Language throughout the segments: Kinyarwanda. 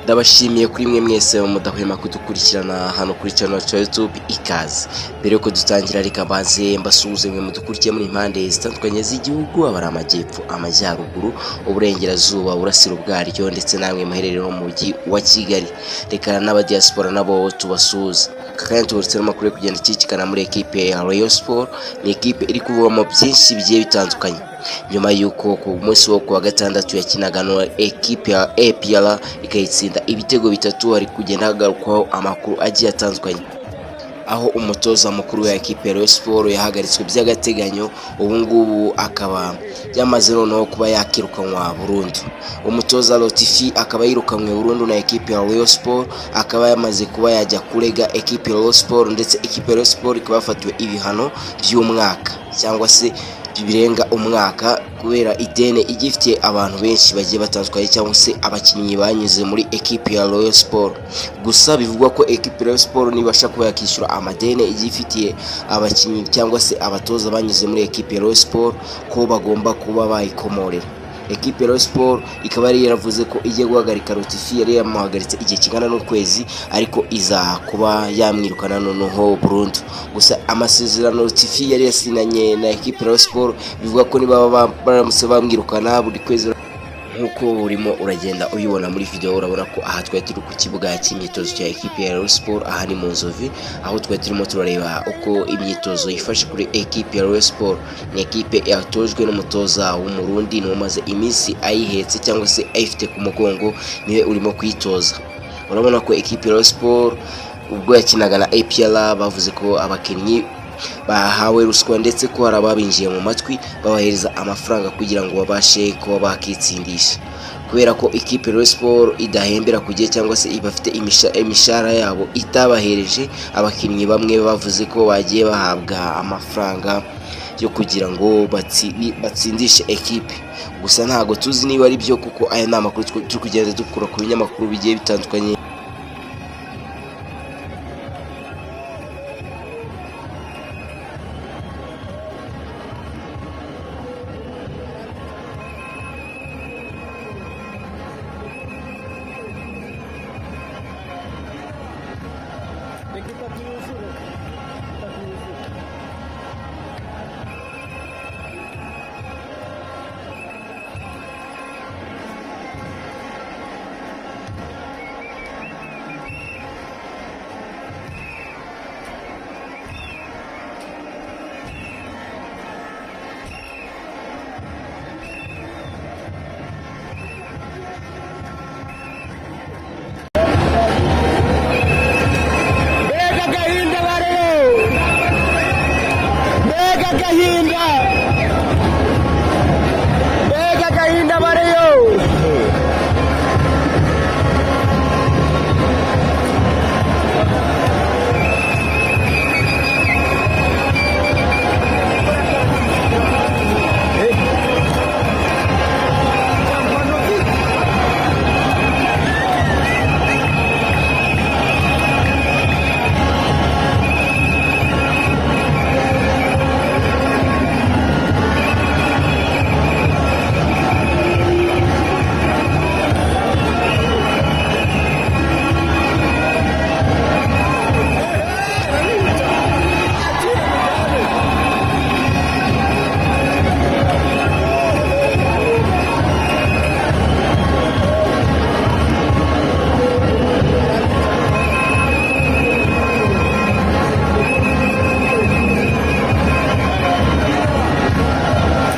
Ndabashimiye kuri mwe mwese mudahwema kudukurikirana hano kuri channel ya YouTube ikaze. Mbere yuko dutangira reka banze mbasuhuze mwe mudukurikiye muri impande zitandukanye z'igihugu, abari amajyepfo, amajyaruguru, uburengerazuba, burasiro bwaryo ndetse namwe muherereye mu mujyi wa Kigali. Reka n'aba diaspora nabo tubasuhuze. Kandi tuburetse n'amakuru kugenda ikikikana muri equipe ya Rayon Sport, ni equipe iri kuvamo byinshi bigiye bitandukanye. Nyuma yuko ku munsi wo kuwa gatandatu yakinaga no equipe ya APR ikayitsinda ibitego bitatu, ari kugenda hagarukwaho amakuru agiye atandukanye, aho umutoza mukuru wa equipe ya Rayon Sport yahagaritswe by'agateganyo, ubu ngubu akaba yamaze noneho kuba yakirukanwa burundu. Umutoza Lotifi akaba yirukanwe burundu na equipe ya Rayon Sport, akaba yamaze kuba yajya kurega equipe ya Rayon Sport, ndetse equipe ya Rayon Sport ikaba yafatiwe ibihano by'umwaka cyangwa se birenga umwaka kubera idene igifitiye abantu benshi bagiye batandukanye cyangwa se abakinnyi banyuze muri equipe ya Rayon Sport. Gusa bivugwa ko equipe ya Rayon Sport nibasha kuba yakishyura amadene igifitiye abakinnyi cyangwa se abatoza banyuze muri equipe ya Rayon Sport ko bagomba kuba bayikomorera. Equipe ya Rayon Sport ikaba yari yaravuze ko igiye guhagarika Lotifi, yari yamuhagaritse igihe kingana n'ukwezi, ariko iza kuba yamwirukana noneho burundu. Gusa amasezerano Lotifi yari yasinanye na equipe ya Rayon Sport bivuga ko niba baramutse bamwirukana buri kwezi, nkuko urimo uragenda uyibona muri video, urabona ko aha twari turi ku kibuga cy'imyitozo cya equipe ya Rayon Sport, aha ni mu Nzovi, aho twari turimo turareba uko imyitozo yifashe kuri equipe ya Rayon Sport. Ni equipe yatojwe n'umutoza w'umurundi ni umaze iminsi ayihetse cyangwa se ayifite ku mugongo, niwe urimo kwitoza. Urabona ko equipe ya Rayon Sport ubwo yakinaga na APR bavuze ko abakinnyi bahawe ruswa, ndetse ko hari ababinjiye mu matwi babahereza amafaranga kugira ngo babashe kuba bakitsindisha, kubera ko equipe ya Rayon Sport idahembera ku gihe cyangwa se ibafite imishahara yabo itabahereje. Abakinnyi bamwe bavuze ko bagiye bahabwa amafaranga yo kugira ngo batsindishe equipe. Gusa ntago tuzi niba ari byo, kuko aya ni amakuru turi kugenda dukura ku binyamakuru bigiye bitandukanye.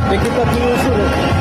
Equipe aqui no Juro.